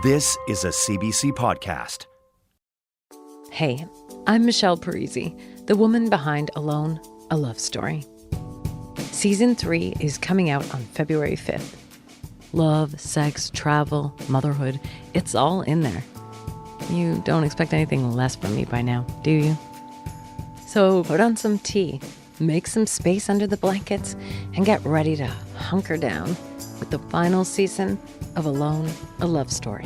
This is a CBC podcast. Hey, I'm Michelle Parisi, the woman behind Alone, A Love Story. Season 3 is coming out on February 5th. Love, sex, travel, motherhood, it's all in there. You don't expect anything less from me by now, do you? So put on some tea, make some space under the blankets, and get ready to hunker down with the final season of Alone, A Love Story.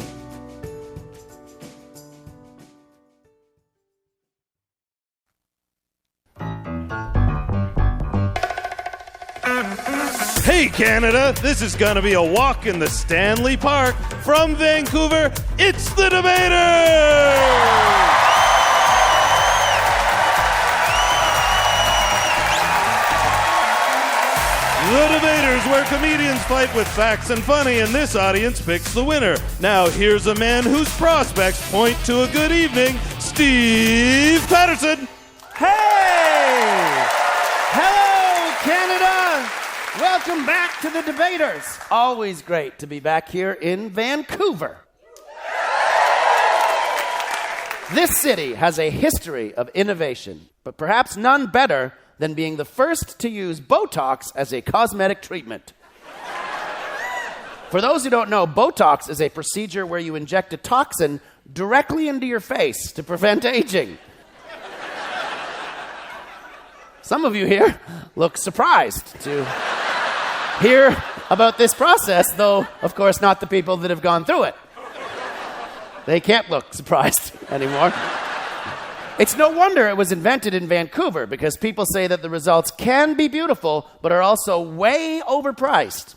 Hey Canada, this is gonna be a walk in the Stanley Park. From Vancouver, it's The Debaters! The Debaters, where comedians fight with facts and funny, and this audience picks the winner. Now here's a man whose prospects point to a good evening, Steve Patterson. Hey! Hello, Canada! Welcome back to The Debaters. Always great to be back here in Vancouver. This city has a history of innovation, but perhaps none better than being the first to use Botox as a cosmetic treatment. For those who don't know, Botox is a procedure where you inject a toxin directly into your face to prevent aging. Some of you here look surprised to hear about this process, though, of course, not the people that have gone through it. They can't look surprised anymore. It's no wonder it was invented in Vancouver, because people say that the results can be beautiful, but are also way overpriced.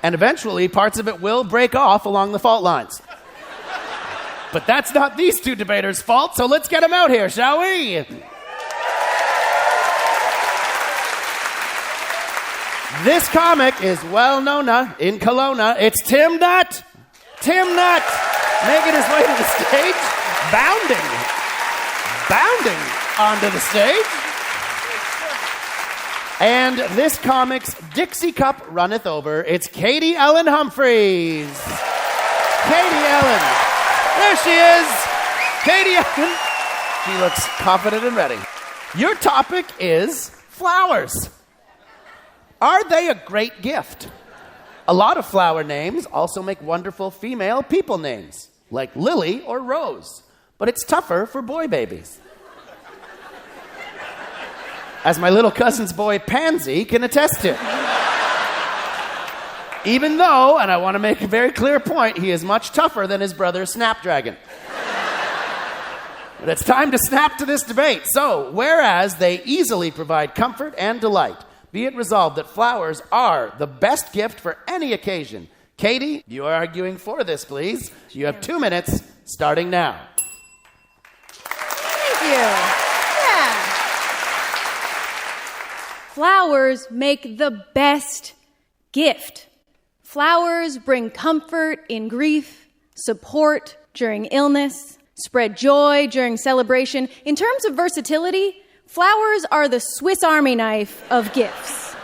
And eventually, parts of it will break off along the fault lines. But that's not these two debaters' fault, so let's get them out here, shall we? This comic is well-known in Kelowna. It's Tim Nutt. Tim Nutt making his way to the stage, bounding onto the stage. And this comic's Dixie Cup runneth over. It's Katie Ellen Humphries. Katie Ellen. There she is. Katie Ellen. She looks confident and ready. Your topic is flowers. Are they a great gift? A lot of flower names also make wonderful female people names, like Lily or Rose, but it's tougher for boy babies. As my little cousin's boy Pansy can attest to. Even though, and I want to make a very clear point, he is much tougher than his brother Snapdragon. But it's time to snap to this debate. So, whereas they easily provide comfort and delight, be it resolved that flowers are the best gift for any occasion. Katie, you are arguing for this, please. You have 2 minutes, starting now. Thank you. Yeah. Flowers make the best gift. Flowers bring comfort in grief, support during illness, spread joy during celebration. In terms of versatility, flowers are the Swiss Army knife of gifts.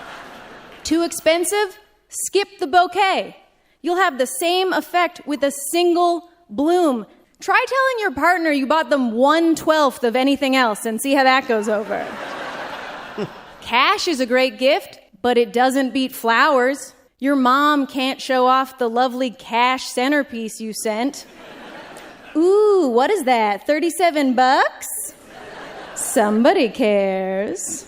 Too expensive? Skip the bouquet. You'll have the same effect with a single bloom. Try telling your partner you bought them 1/12 of anything else and see how that goes over. Cash is a great gift, but it doesn't beat flowers. Your mom can't show off the lovely cash centerpiece you sent. Ooh, what is that? $37? Somebody cares.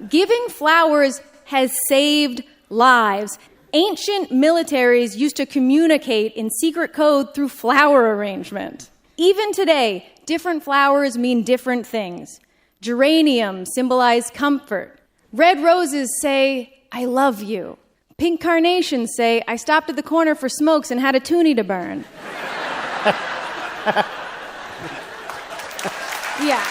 Giving flowers has saved lives. Ancient militaries used to communicate in secret code through flower arrangement. Even today, different flowers mean different things. Geraniums symbolize comfort. Red roses say, I love you. Pink carnations say, I stopped at the corner for smokes and had a toonie to burn. Yeah.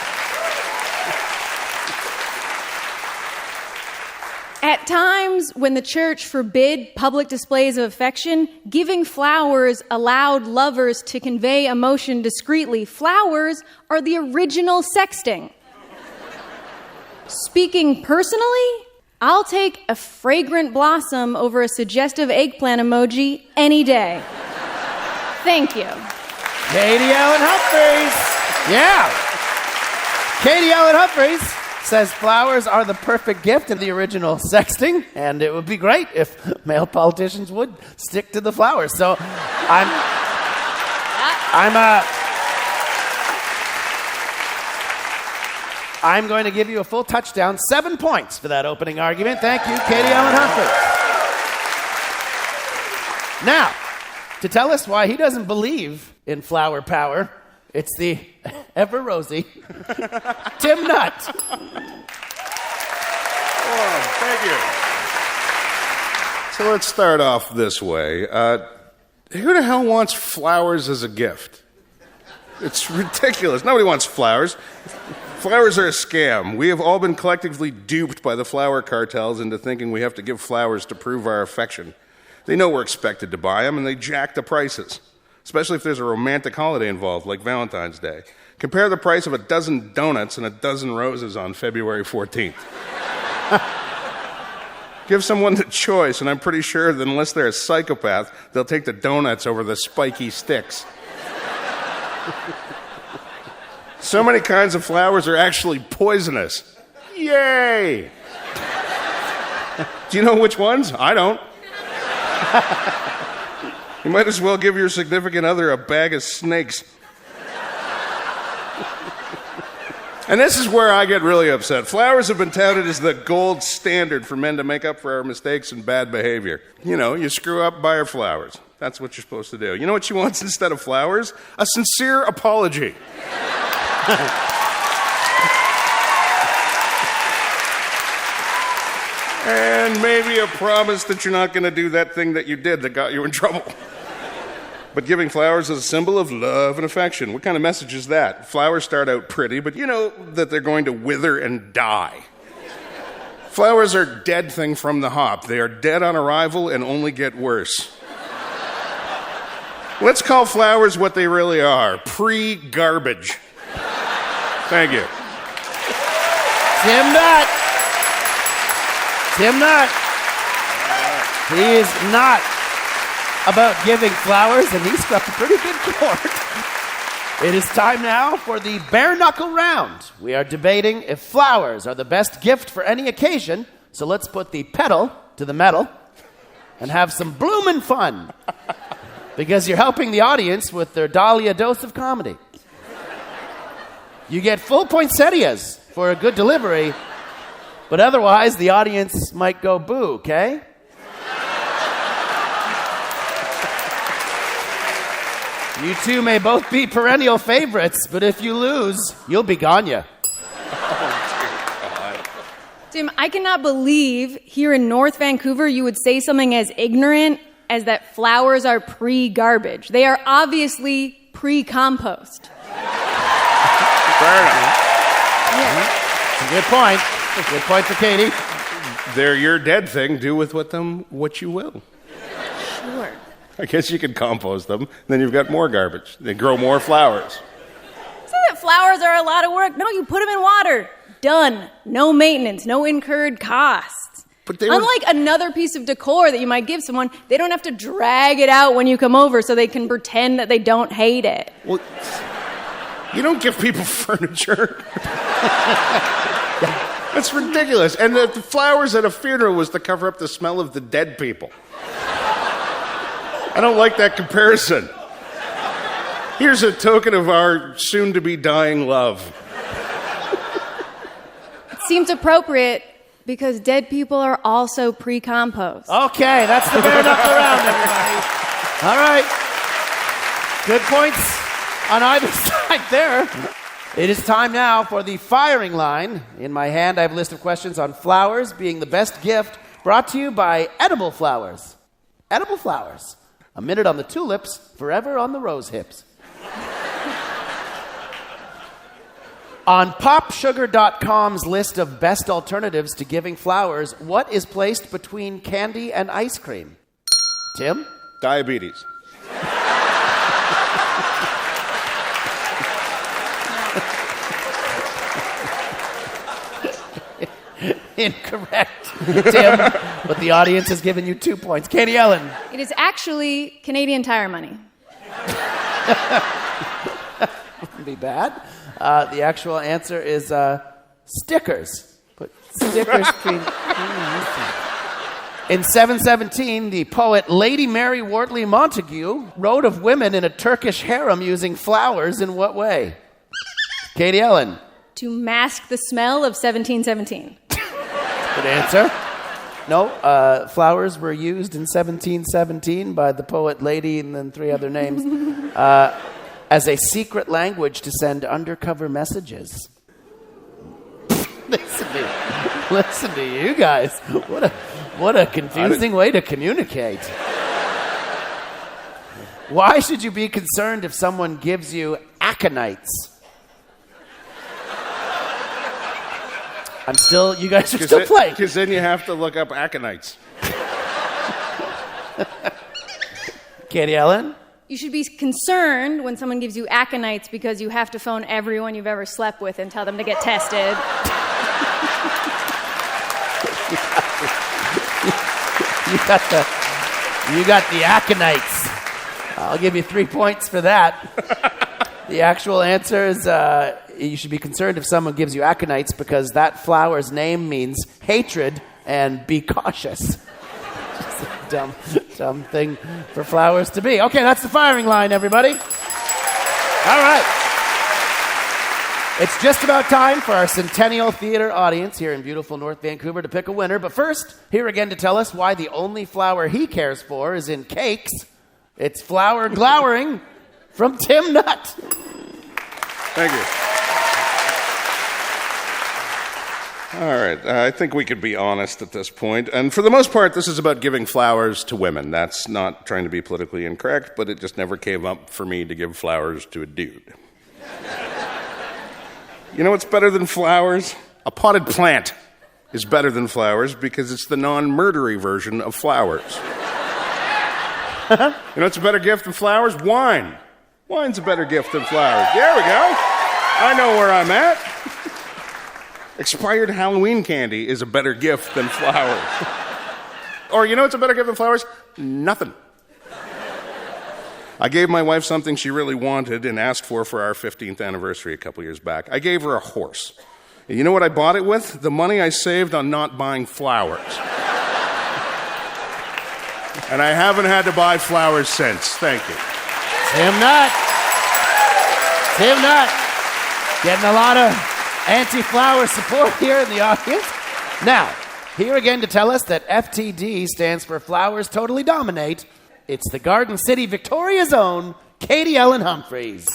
At times when the church forbid public displays of affection, giving flowers allowed lovers to convey emotion discreetly. Flowers are the original sexting. Speaking personally, I'll take a fragrant blossom over a suggestive eggplant emoji any day. Thank you. Katie Ellen Humphreys. Yeah. Katie Ellen Humphreys says flowers are the perfect gift in the original sexting, and it would be great if male politicians would stick to the flowers. So I'm going to give you a full touchdown, 7 points for that opening argument. Thank you, Katie Ellen Humphreys. Now, to tell us why he doesn't believe in flower power, it's the ever rosy Tim Nutt. Oh, thank you. So let's start off this way. Who the hell wants flowers as a gift? It's ridiculous. Nobody wants flowers. Flowers are a scam. We have all been collectively duped by the flower cartels into thinking we have to give flowers to prove our affection. They know we're expected to buy them, and they jack the prices, especially if there's a romantic holiday involved, like Valentine's Day. Compare the price of a dozen donuts and a dozen roses on February 14th. Give someone the choice, and I'm pretty sure that unless they're a psychopath, they'll take the donuts over the spiky sticks. So many kinds of flowers are actually poisonous. Yay! Do you know which ones? I don't. You might as well give your significant other a bag of snakes. And this is where I get really upset. Flowers have been touted as the gold standard for men to make up for our mistakes and bad behavior. You know, you screw up, buy her flowers. That's what you're supposed to do. You know what she wants instead of flowers? A sincere apology. And maybe a promise that you're not going to do that thing that you did that got you in trouble. But giving flowers is a symbol of love and affection. What kind of message is that? Flowers start out pretty, but you know that they're going to wither and die. Flowers are a dead thing from the hop. They are dead on arrival and only get worse. Let's call flowers what they really are. Pre-garbage. Thank you. Tim Nutt. Tim Nutt. He is not about giving flowers, and he struck a pretty good chord. It is time now for the bare knuckle round. We are debating if flowers are the best gift for any occasion, so let's put the pedal to the metal and have some bloomin' fun, because you're helping the audience with their Dahlia dose of comedy. You get full poinsettias for a good delivery, but otherwise the audience might go boo, okay? You two may both be perennial favorites, but if you lose, you'll be Ganya. Tim, I cannot believe here in North Vancouver you would say something as ignorant as that flowers are pre-garbage. They are obviously pre-compost. Fair enough. It's a good point. Good point for Katie. They're your dead thing. Do with them what you will. Sure. I guess you could compost them, then you've got more garbage. They grow more flowers. Say that flowers are a lot of work. No, you put them in water. Done. No maintenance, no incurred costs. But they were... Unlike another piece of decor that you might give someone, they don't have to drag it out when you come over so they can pretend that they don't hate it. Well, you don't give people furniture. That's ridiculous. And the flowers at a funeral was to cover up the smell of the dead people. I don't like that comparison. Here's a token of our soon-to-be dying love. It seems appropriate because dead people are also pre-compost. Okay, that's the bare knuckle round, everybody. All right. Good points on either side there. It is time now for the firing line. In my hand, I have a list of questions on flowers being the best gift, brought to you by Edible Flowers. Edible Flowers. A minute on the tulips, forever on the rose hips. On popsugar.com's list of best alternatives to giving flowers, what is placed between candy and ice cream? Tim? Diabetes. Incorrect, Tim. But the audience has given you 2 points. Katie Ellen. It is actually Canadian Tire money. Wouldn't be bad. The actual answer is stickers. Put stickers between... In 717, the poet Lady Mary Wortley Montagu wrote of women in a Turkish harem using flowers in what way? Katie Ellen. To mask the smell of 1717. Good answer. No, flowers were used in 1717 by the poet Lady and then 3 other names as a secret language to send undercover messages. Listen to you guys. What a confusing way to communicate. Why should you be concerned if someone gives you aconites? You guys are still playing. Because then you have to look up aconites. Katie Ellen? You should be concerned when someone gives you aconites because you have to phone everyone you've ever slept with and tell them to get tested. You got the aconites. I'll give you 3 points for that. The actual answer is you should be concerned if someone gives you aconites because that flower's name means hatred and be cautious. Just a dumb thing for flowers to be. Okay, that's the firing line, everybody. All right. It's just about time for our Centennial Theater audience here in beautiful North Vancouver to pick a winner. But first, here again to tell us why the only flower he cares for is in cakes, it's flower glowering from Tim Nutt. Thank you. All right, I think we could be honest at this point. And for the most part, this is about giving flowers to women. That's not trying to be politically incorrect, but it just never came up for me to give flowers to a dude. You know what's better than flowers? A potted plant is better than flowers because it's the non-murdery version of flowers. You know what's a better gift than flowers? Wine. Wine's a better gift than flowers. There we go. I know where I'm at. Expired Halloween candy is a better gift than flowers. Or you know what's a better gift than flowers? Nothing. I gave my wife something she really wanted and asked for our 15th anniversary a couple years back. I gave her a horse. And you know what I bought it with? The money I saved on not buying flowers. And I haven't had to buy flowers since. Thank you. Tim Nutt. Getting a lot of anti-flower support here in the audience. Now, here again to tell us that FTD stands for Flowers Totally Dominate, it's the Garden City Victoria's own Katie Ellen Humphreys.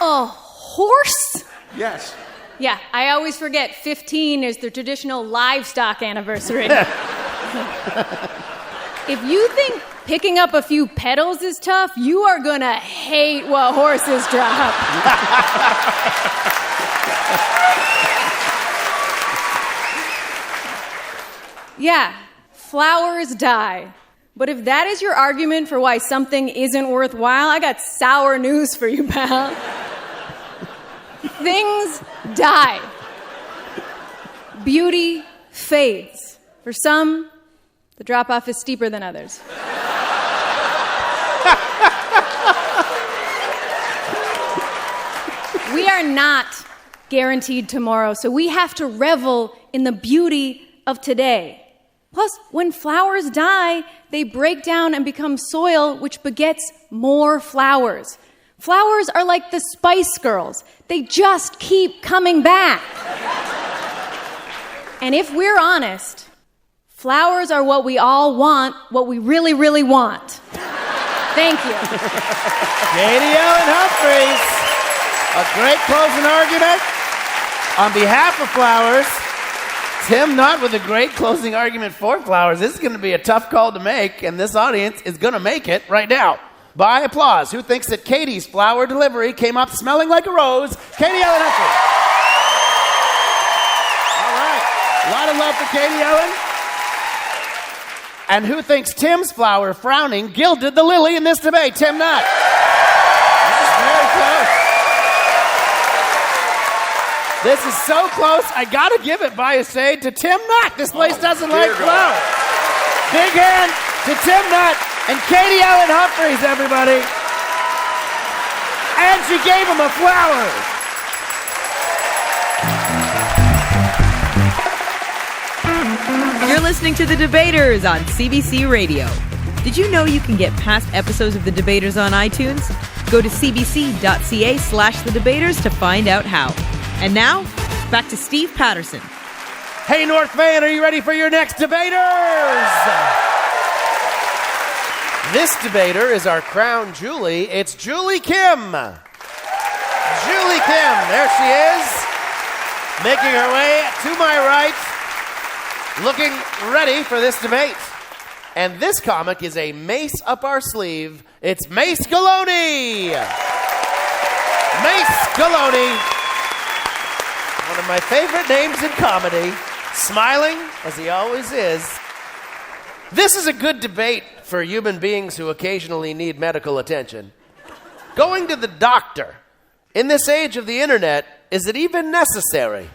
A horse? Yes. Yeah, I always forget 15 is the traditional livestock anniversary. If you think picking up a few petals is tough, you are gonna hate what horses drop. Yeah, flowers die. But if that is your argument for why something isn't worthwhile, I got sour news for you, pal. Things die. Beauty fades. For some, the drop-off is steeper than others. We are not guaranteed tomorrow, so we have to revel in the beauty of today. Plus, when flowers die, they break down and become soil, which begets more flowers. Flowers are like the Spice Girls. They just keep coming back. And if we're honest, flowers are what we all want, what we really, really want. Thank you. Katie Ellen Humphreys, a great closing argument. On behalf of flowers, Tim Nutt with a great closing argument for flowers. This is going to be a tough call to make, and this audience is going to make it right now. By applause, who thinks that Katie's flower delivery came up smelling like a rose? Katie Ellen Humphreys. All right. A lot of love for Katie Ellen. And who thinks Tim's flower frowning gilded the lily in this debate? Tim Nutt. This is very close. This is so close, I gotta give it by a shade to Tim Nutt. This place doesn't like flowers. Big hand to Tim Nutt And Katie Ellen Humphries, everybody. And she gave him a flower. You're listening to The Debaters on CBC Radio. Did you know you can get past episodes of The Debaters on iTunes? Go to cbc.ca/The Debaters to find out how. And now, back to Steve Patterson. Hey, North Van, are you ready for your next debaters? This debater is our crown Julie. It's Julie Kim. Julie Kim, there she is, making her way to my right, looking ready for this debate. And this comic is a mace up our sleeve. It's Mace Galone. Mace Galone, one of my favorite names in comedy, smiling as he always is. This is a good debate for human beings who occasionally need medical attention. Going to the doctor in this age of the internet, is it even necessary?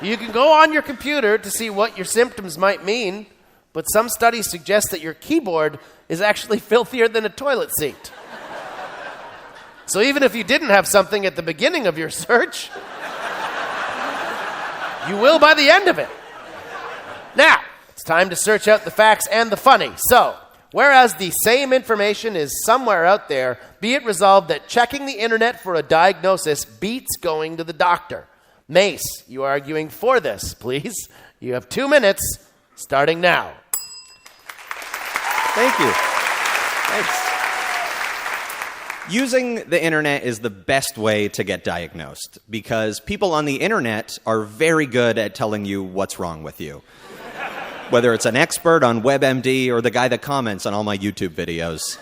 You can go on your computer to see what your symptoms might mean, but some studies suggest that your keyboard is actually filthier than a toilet seat. So even if you didn't have something at the beginning of your search, you will by the end of it. Now, it's time to search out the facts and the funny. So, whereas the same information is somewhere out there, be it resolved that checking the internet for a diagnosis beats going to the doctor. Mace, you are arguing for this, please. You have 2 minutes, starting now. Thank you. Thanks. Using the internet is the best way to get diagnosed because people on the internet are very good at telling you what's wrong with you. Whether it's an expert on WebMD or the guy that comments on all my YouTube videos,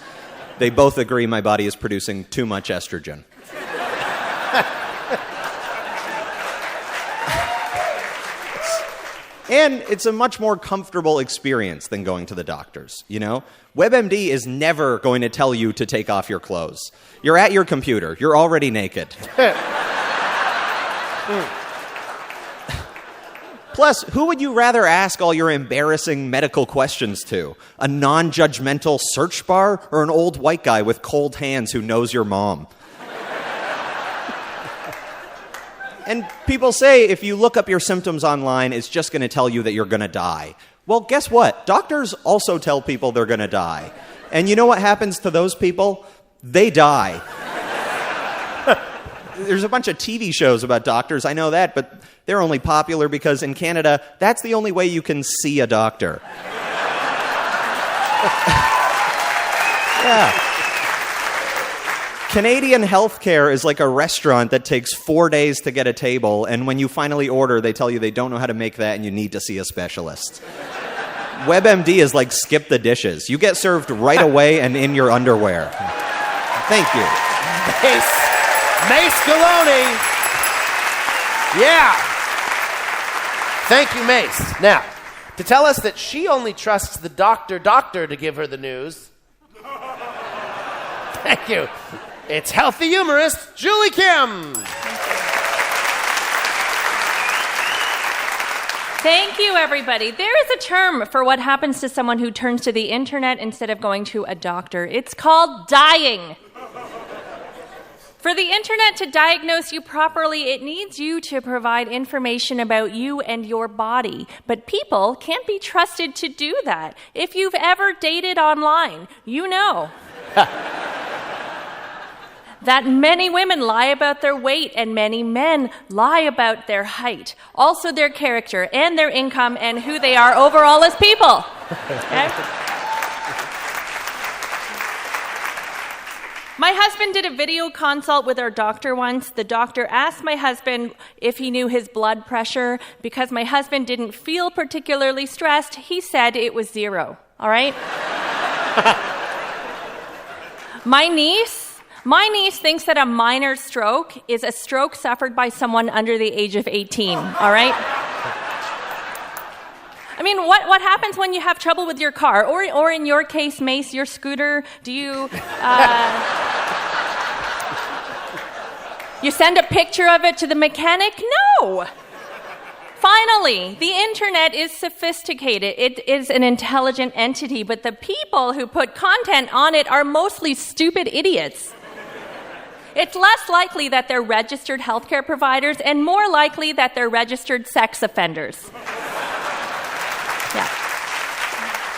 they both agree my body is producing too much estrogen. And it's a much more comfortable experience than going to the doctors, you know? WebMD is never going to tell you to take off your clothes. You're at your computer. You're already naked. Plus, who would you rather ask all your embarrassing medical questions to? A non-judgmental search bar or an old white guy with cold hands who knows your mom? And people say if you look up your symptoms online, it's just going to tell you that you're going to die. Well, guess what? Doctors also tell people they're going to die. And you know what happens to those people? They die. There's a bunch of TV shows about doctors, I know that, but they're only popular because in Canada, that's the only way you can see a doctor. Yeah. Canadian healthcare is like a restaurant that takes 4 days to get a table, and when you finally order, they tell you they don't know how to make that and you need to see a specialist. WebMD is like skip the dishes. You get served right away and in your underwear. Thank you. Mace Galone. Yeah. Thank you, Mace. Now, to tell us that she only trusts the doctor to give her the news. Thank you. It's healthy humorist Julie Kim. Thank you, everybody. There is a term for what happens to someone who turns to the internet instead of going to a doctor. It's called dying. For the internet to diagnose you properly, it needs you to provide information about you and your body. But people can't be trusted to do that. If you've ever dated online, you know that many women lie about their weight and many men lie about their height, also their character and their income and who they are overall as people. Okay? My husband did a video consult with our doctor once. The doctor asked my husband if he knew his blood pressure. Because my husband didn't feel particularly stressed, he said it was 0. All right? My niece thinks that a minor stroke is a stroke suffered by someone under the age of 18, all right? I mean, what happens when you have trouble with your car? Or in your case, Mace, your scooter? Do you... you send a picture of it to the mechanic? No! Finally, the internet is sophisticated. It is an intelligent entity, but the people who put content on it are mostly stupid idiots. It's less likely that they're registered healthcare providers and more likely that they're registered sex offenders. Yeah.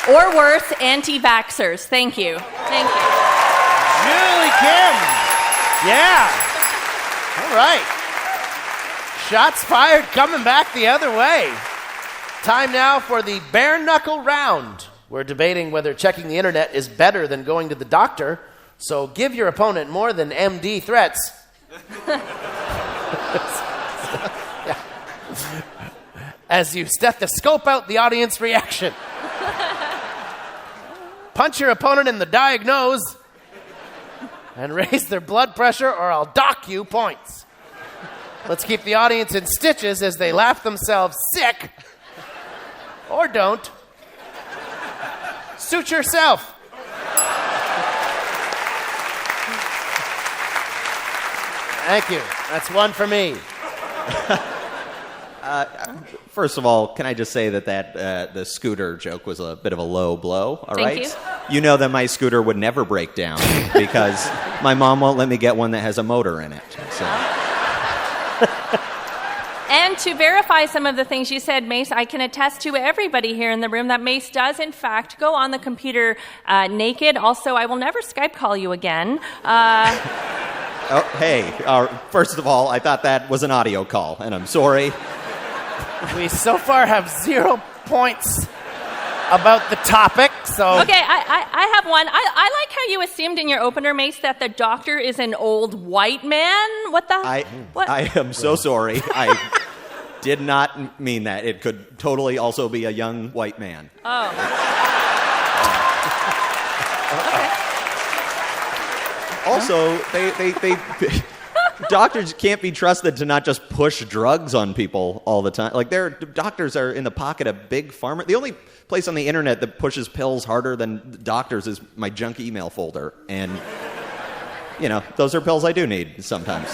Or worse, anti-vaxxers. Thank you. Thank you. Julie Kim. Yeah. All right. Shots fired, coming back the other way. Time now for the bare knuckle round. We're debating whether checking the internet is better than going to the doctor. So give your opponent more than MD threats. As you stethoscope out the audience reaction. Punch your opponent in the diagnose and raise their blood pressure, or I'll dock you points. Let's keep the audience in stitches as they laugh themselves sick. Or don't. Suit yourself. Thank you. That's one for me. First of all, can I just say that the scooter joke was a bit of a low blow, all right? Thank you. You know that my scooter would never break down because my mom won't let me get one that has a motor in it. So. And to verify some of the things you said, Mace, I can attest to everybody here in the room that Mace does, in fact, go on the computer naked. Also, I will never Skype call you again. Oh, hey, first of all, I thought that was an audio call, and I'm sorry. We so far have 0 points about the topic, so... Okay, I have one. I like how you assumed in your opener, Mace, that the doctor is an old white man. What? I am so sorry. I did not mean that. It could totally also be a young white man. Oh. Okay. Also, they doctors can't be trusted to not just push drugs on people all the time. Like, doctors are in the pocket of big pharma. The only place on the internet that pushes pills harder than doctors is my junk email folder. And, you know, those are pills I do need sometimes.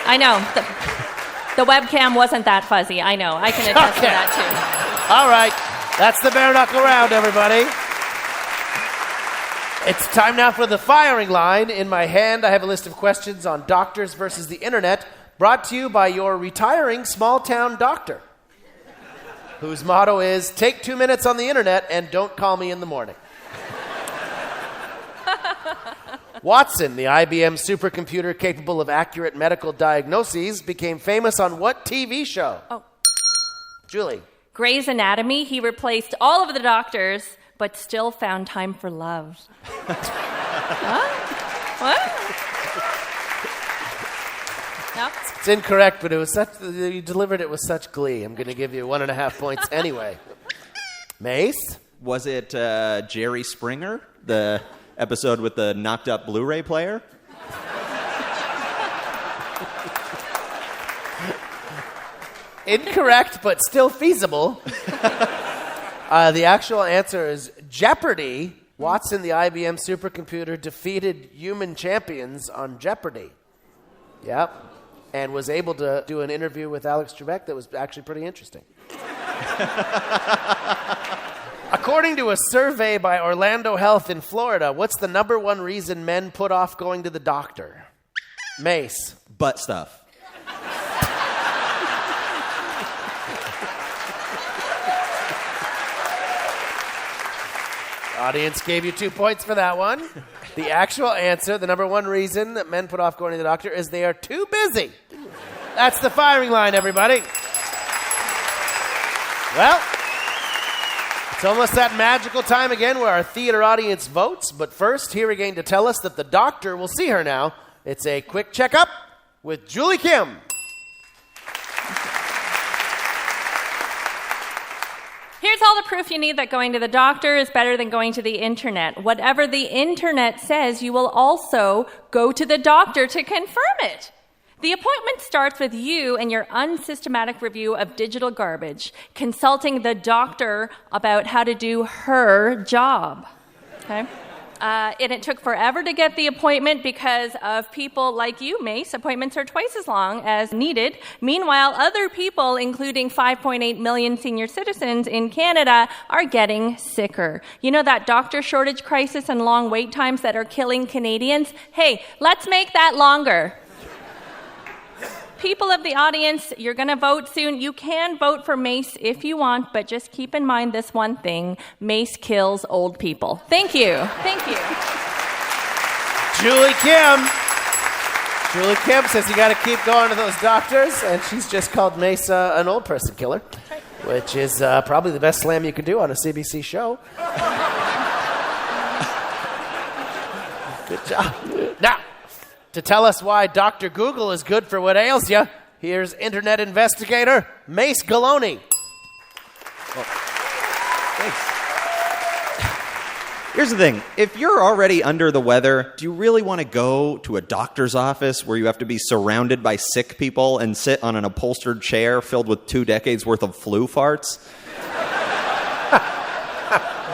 I know. The webcam wasn't that fuzzy. I know. I can attest to that, too. All right. That's the bare knuckle round, everybody. It's time now for the firing line. In my hand, I have a list of questions on doctors versus the internet, brought to you by your retiring small-town doctor, whose motto is, take 2 minutes on the internet and don't call me in the morning. Watson, the IBM supercomputer capable of accurate medical diagnoses, became famous on what TV show? Oh. Julie. Grey's Anatomy. He replaced all of the doctors, but still found time for love. Huh? What? No? It's incorrect, but you delivered it with such glee. I'm going to give you 1.5 points anyway. Mace? Was it Jerry Springer, the episode with the knocked up Blu-ray player? Incorrect, but still feasible. The actual answer is Jeopardy! Watson, the IBM supercomputer, defeated human champions on Jeopardy! Yep. And was able to do an interview with Alex Trebek that was actually pretty interesting. According to a survey by Orlando Health in Florida, what's the number one reason men put off going to the doctor? Mace. Butt stuff. Audience gave you 2 points for that one. The actual answer, the number one reason that men put off going to the doctor is they are too busy. That's the firing line, everybody. Well, it's almost that magical time again where our theater audience votes. But first, here again to tell us that the doctor will see her now. It's a quick checkup with Julie Kim. Here's all the proof you need that going to the doctor is better than going to the internet. Whatever the internet says, you will also go to the doctor to confirm it. The appointment starts with you and your unsystematic review of digital garbage, consulting the doctor about how to do her job. Okay? And it took forever to get the appointment because of people like you, Mace. Appointments are twice as long as needed. Meanwhile, other people, including 5.8 million senior citizens in Canada, are getting sicker. You know that doctor shortage crisis and long wait times that are killing Canadians? Hey, let's make that longer. People of the audience, you're going to vote soon. You can vote for Mace if you want, but just keep in mind this one thing. Mace kills old people. Thank you. Thank you. Julie Kim. Julie Kim says you got to keep going to those doctors, and she's just called Mace an old person killer, which is probably the best slam you could do on a CBC show. Good job. Now, to tell us why Dr. Google is good for what ails you, here's internet investigator Mace Galone. Well, thanks. Here's the thing. If you're already under the weather, do you really want to go to a doctor's office where you have to be surrounded by sick people and sit on an upholstered chair filled with 2 decades worth of flu farts?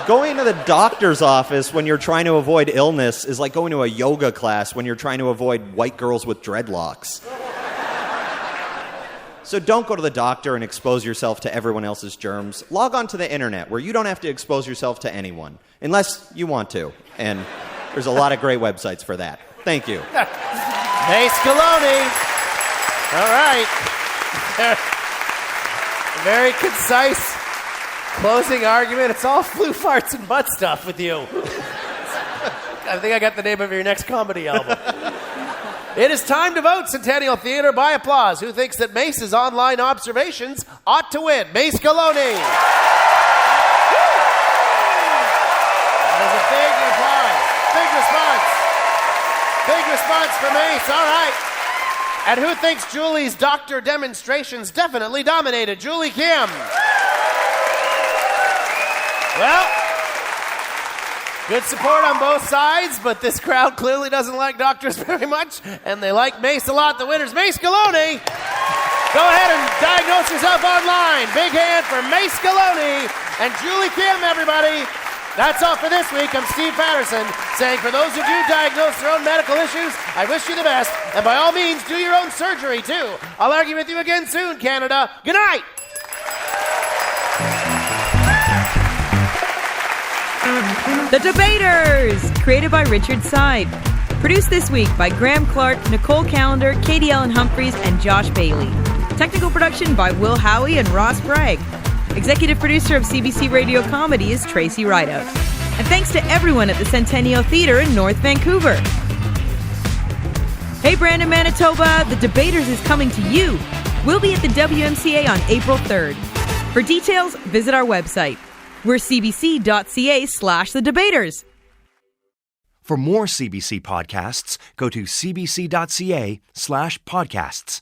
Going to the doctor's office when you're trying to avoid illness is like going to a yoga class when you're trying to avoid white girls with dreadlocks. So don't go to the doctor and expose yourself to everyone else's germs. Log on to the internet where you don't have to expose yourself to anyone, unless you want to. And there's a lot of great websites for that. Thank you. Mace Galone. All right. Very concise closing argument. It's all flu farts and butt stuff with you. I think I got the name of your next comedy album. It is time to vote, Centennial Theatre, by applause. Who thinks that Mace's online observations ought to win? Mace Galone. That is a big applause. Big response. Big response for Mace. All right. And who thinks Julie's doctor demonstrations definitely dominated? Julie Kim. Well, good support on both sides, but this crowd clearly doesn't like doctors very much, and they like Mace a lot. The winner's Mace Galone. Go ahead and diagnose yourself online. Big hand for Mace Galone and Julie Kim, everybody. That's all for this week. I'm Steve Patterson saying for those who do diagnose their own medical issues, I wish you the best, and by all means, do your own surgery, too. I'll argue with you again soon, Canada. Good night. The Debaters! Created by Richard Side. Produced this week by Graham Clark, Nicole Callender, Katie Ellen Humphreys, and Josh Bailey. Technical production by Will Howie and Ross Bragg. Executive producer of CBC Radio Comedy is Tracy Rideout. And thanks to everyone at the Centennial Theatre in North Vancouver. Hey Brandon, Manitoba, The Debaters is coming to you. We'll be at the WMCA on April 3rd. For details, visit our website. We're cbc.ca/The Debaters. For more CBC podcasts, go to cbc.ca/podcasts.